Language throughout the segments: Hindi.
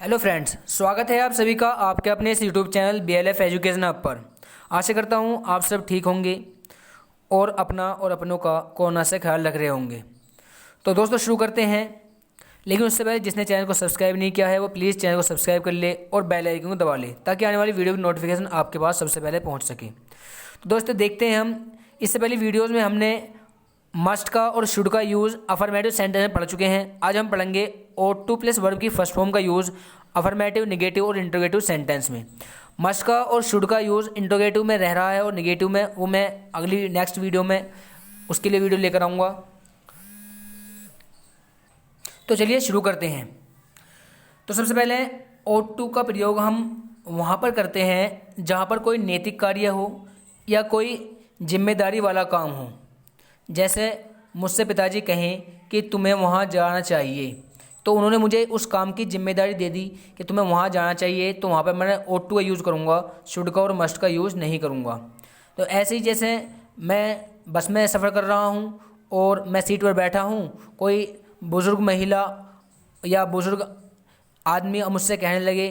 हेलो फ्रेंड्स, स्वागत है आप सभी का आपके अपने इस YouTube channel BLF education hub पर। आशा करता हूँ आप सब ठीक होंगे और अपना और अपनों का कोरोना से ख्याल रख रहे होंगे। तो दोस्तों शुरू करते हैं, लेकिन उससे पहले जिसने चैनल को सब्सक्राइब नहीं किया है वो प्लीज़ चैनल को सब्सक्राइब कर ले और बेल आइकन को दबा ले ताकि आने वाली वीडियो की नोटिफिकेशन आपके पास सबसे पहले पहुँच सके। तो दोस्तों देखते हैं हम, इससे पहले वीडियोज़ में हमने मस्ट का और शुड का यूज़ अफर्मेटिव सेंटेंस में पढ़ चुके हैं। आज हम पढ़ेंगे ought to प्लस वर्ब की फर्स्ट फॉर्म का यूज़ अफर्मेटिव, निगेटिव और इंट्रोगेटिव सेंटेंस में। मस्ट का और शुड का यूज़ इंट्रोगेटिव में रह रहा है और निगेटिव में वो मैं अगली नेक्स्ट वीडियो में उसके लिए वीडियो लेकर आऊँगा। तो चलिए शुरू करते हैं। तो सबसे पहले ought to का प्रयोग हम वहाँ पर करते हैं जहाँ पर कोई नैतिक कार्य हो या कोई जिम्मेदारी वाला काम हो। जैसे मुझसे पिताजी कहें कि तुम्हें वहाँ जाना चाहिए, तो उन्होंने मुझे उस काम की जिम्मेदारी दे दी कि तुम्हें वहाँ जाना चाहिए, तो वहाँ पर मैंने ought to का यूज़ करूँगा, शुड का और मस्ट का यूज़ नहीं करूँगा। तो ऐसे ही जैसे मैं बस में सफ़र कर रहा हूँ और मैं सीट पर बैठा हूँ, कोई बुज़ुर्ग महिला या बुज़ुर्ग आदमी मुझसे कहने लगे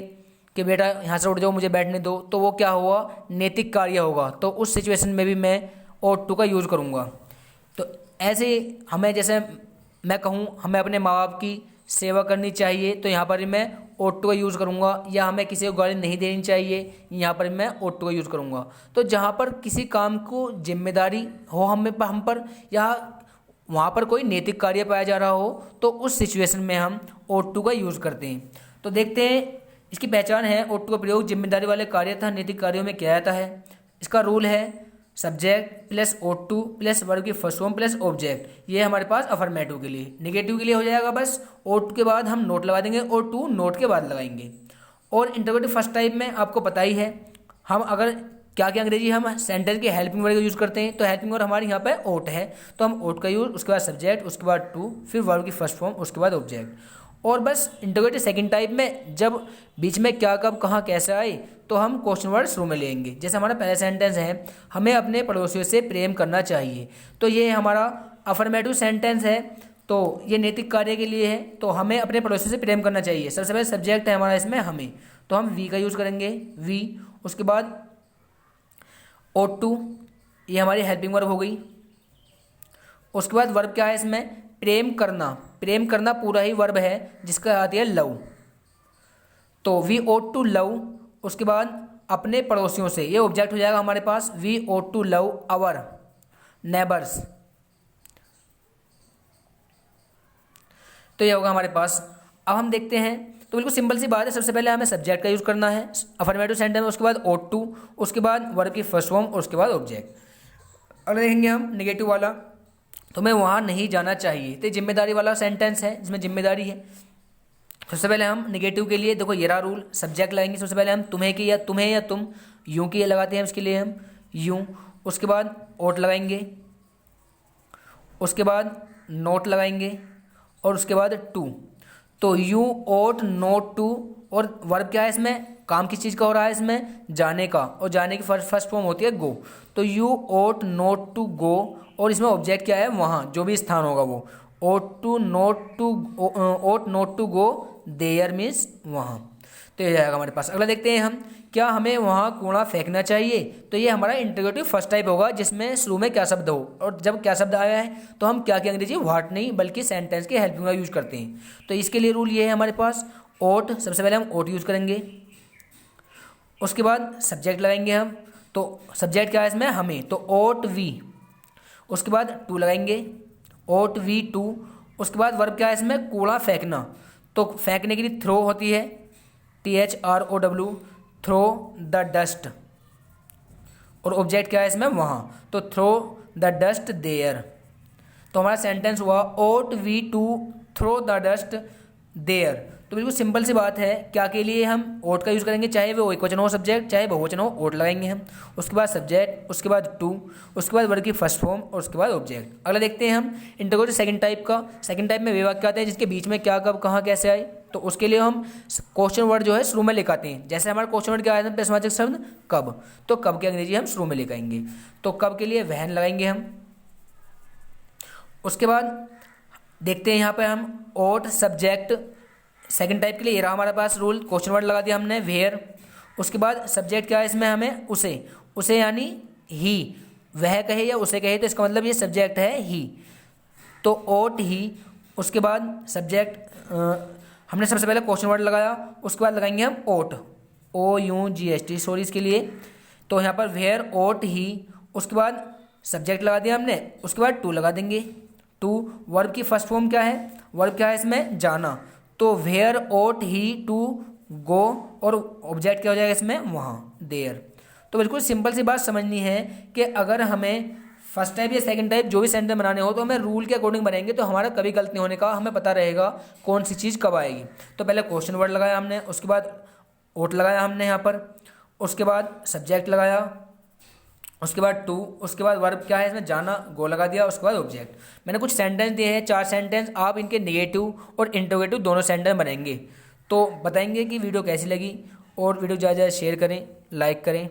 कि बेटा यहाँ से उठ जाओ, मुझे बैठने दो, तो वो क्या हुआ, नैतिक कार्य होगा। तो उस सिचुएशन में भी मैं ought to का यूज़ करूँगा। तो ऐसे हमें, जैसे मैं कहूँ हमें अपने माँ बाप की सेवा करनी चाहिए, तो यहाँ पर भी मैं ought to का यूज़ करूँगा। या हमें किसी को गाली नहीं देनी चाहिए, यहाँ पर भी मैं ought to का यूज़ करूँगा। तो जहाँ पर किसी काम को जिम्मेदारी हो हम पर या वहाँ पर कोई नैतिक कार्य पाया जा रहा हो, तो उस सिचुएशन में हम ought to का यूज़ करते हैं। तो देखते हैं इसकी पहचान है। ought to का प्रयोग जिम्मेदारी वाले कार्य तथा नैतिक कार्यों में किया जाता है। इसका रूल है subject plus ought to plus verb की फर्स्ट फॉर्म प्लस ऑब्जेक्ट। ये हमारे पास अफर्मेटिव के लिए। निगेटिव के लिए हो जाएगा बस ought के बाद हम नोट लगा देंगे और to नोट के बाद लगाएंगे। और इंटरोगेटिव फर्स्ट टाइप में आपको पता ही है, हम अगर क्या क्या अंग्रेजी हम सेंटेंस के हेल्पिंग वर्ड का यूज़ करते हैं। तो हेल्पिंग वर्ड हमारे यहाँ पे ought है, तो हम ought का यूज़, उसके बाद सब्जेक्ट, उसके बाद to, फिर वर्ब की फर्स्ट फॉर्म, उसके बाद ऑब्जेक्ट। और बस इंटरोगेटिव सेकंड टाइप में जब बीच में क्या कब कहाँ कैसे आए, तो हम क्वेश्चन वर्ड शुरू में लेंगे। जैसे हमारा पहला सेंटेंस है, हमें अपने पड़ोसियों से प्रेम करना चाहिए, तो ये हमारा अफर्मेटिव सेंटेंस है, तो ये नैतिक कार्य के लिए है। तो हमें अपने पड़ोसियों से प्रेम करना चाहिए, सबसे पहले सब्जेक्ट है हमारा इसमें हमें, तो हम वी का यूज़ करेंगे, वी। उसके बाद ought to, ये हमारी हेल्पिंग वर्ब हो गई। उसके बाद वर्ब क्या है इसमें, प्रेम करना। प्रेम करना पूरा ही वर्ब है जिसका आती है लव, तो वी ought to लव। उसके बाद अपने पड़ोसियों से, ये ऑब्जेक्ट हो जाएगा हमारे पास, we ought to love our neighbours. तो ये होगा हमारे पास। अब हम देखते हैं, तो बिल्कुल सिंपल सी बात है। सबसे पहले हमें सब्जेक्ट का यूज़ करना है अफर्मेटिव सेंटेंस में, उसके बाद ought to, उसके बाद वर्ब की फर्स्ट फॉर्म और उसके बाद ऑब्जेक्ट। अगर देखेंगे हम निगेटिव वाला, तो मैं वहाँ नहीं जाना चाहिए, तो जिम्मेदारी वाला सेंटेंस है जिसमें जिम्मेदारी है। सबसे पहले हम निगेटिव के लिए देखो ये रहा रूल, सब्जेक्ट लगाएंगे। सबसे पहले हम तुम्हें या तुम, यूं की लगाते हैं, उसके लिए हम यूं। उसके बाद ought लगाएंगे, उसके बाद नोट लगाएंगे और उसके बाद टू। तो यू ought नोट टू, और वर्ब क्या है इसमें, काम किस चीज़ का हो रहा है इसमें, जाने का, और जाने की फर्स्ट फॉर्म होती है गो। तो you ought not to go, और इसमें ऑब्जेक्ट क्या है, वहाँ जो भी स्थान होगा वो। ought not to go there means वहाँ। तो ये जाएगा हमारे पास। अगला देखते हैं हम, क्या हमें वहाँ कूड़ा फेंकना चाहिए। तो ये हमारा इंटरोगेटिव फर्स्ट टाइप होगा जिसमें शुरू में क्या शब्द हो, और जब क्या शब्द आया है तो हम क्या की अंग्रेजी व्हाट नहीं बल्कि सेंटेंस के हेल्पिंग का यूज़ करते हैं। तो इसके लिए रूल ये है हमारे पास, ought, सबसे पहले हम ought यूज़ करेंगे, उसके बाद सब्जेक्ट लगाएंगे हम। तो सब्जेक्ट क्या है इसमें, हमें, तो ought वी। उसके बाद टू लगाएंगे, ought वी टू। उसके बाद वर्ब क्या है इसमें, कूड़ा फेंकना, तो फेंकने के लिए थ्रो होती है, THROW, थ्रो द डस्ट, और ऑब्जेक्ट क्या है इसमें, वहाँ, तो थ्रो द डस्ट देयर। तो हमारा सेंटेंस हुआ ought we to throw the dust there. तो बिल्कुल सिंपल सी बात है, क्या के लिए हम ought का यूज़ करेंगे, चाहे वो एक वचन हो सब्जेक्ट, चाहे बहुवचन हो, ought लगाएंगे हम। उसके बाद सब्जेक्ट, उसके बाद टू, उसके बाद वर्ब की फर्स्ट फॉर्म और उसके बाद ऑब्जेक्ट। अगला देखते हैं हम इंटरोगेटिव सेकंड टाइप का। सेकंड टाइप में वे वाक्य आते हैं जिसके बीच में क्या कब कहाँ कैसे आए, तो उसके लिए हम क्वेश्चन वर्ड जो है शुरू में लेकर आते हैं। जैसे हमारा क्वेश्चन वर्ड क्या आया था, प्रश्नवाचक शब्द कब, तो कब की अंग्रेजी हम शुरू में लेकर आएंगे। तो कब के लिए वहन लगाएंगे हम। उसके बाद देखते हैं यहाँ पे हम ought सब्जेक्ट सेकंड टाइप के लिए ये रहा हमारे पास रूल, क्वेश्चन वर्ड लगा दिया हमने वेयर। उसके बाद सब्जेक्ट क्या है इसमें, हमें उसे यानी ही, वह कहे या उसे कहे तो इसका मतलब ये सब्जेक्ट है ही, तो ओट ही। उसके बाद सब्जेक्ट हमने सबसे पहले क्वेश्चन वर्ड लगाया, उसके बाद लगाएंगे हम ओट, OUGHT, सॉरी इसके लिए। तो यहाँ पर वेयर ओट ही, उसके बाद सब्जेक्ट लगा दिया हमने, उसके बाद टू लगा देंगे। टू वर्ब की फर्स्ट फॉर्म क्या है, वर्ब क्या है इसमें, जाना, तो where oat he to go, और ऑब्जेक्ट क्या हो जाएगा इसमें, वहाँ, देयर। तो बिल्कुल सिंपल सी बात समझनी है कि अगर हमें फर्स्ट टाइप या सेकंड टाइप जो भी सेंटेंस बनाने हो तो हमें रूल के अकॉर्डिंग बनाएंगे, तो हमारा कभी गलत नहीं होने का, हमें पता रहेगा कौन सी चीज़ कब आएगी। तो पहले क्वेश्चन वर्ड लगाया हमने, उसके बाद ओट लगाया हमने यहाँ पर, उसके बाद सब्जेक्ट लगाया, उसके बाद टू, उसके बाद वर्ब क्या है इसमें, जाना, गो लगा दिया, उसके बाद ऑब्जेक्ट। मैंने कुछ सेंटेंस दिए हैं, 4 सेंटेंस, आप इनके नेगेटिव और इंटरोगेटिव दोनों सेंटेंस बनाएंगे। तो बताएंगे कि वीडियो कैसी लगी, और वीडियो ज़्यादा से ज़्यादा शेयर करें, लाइक करें।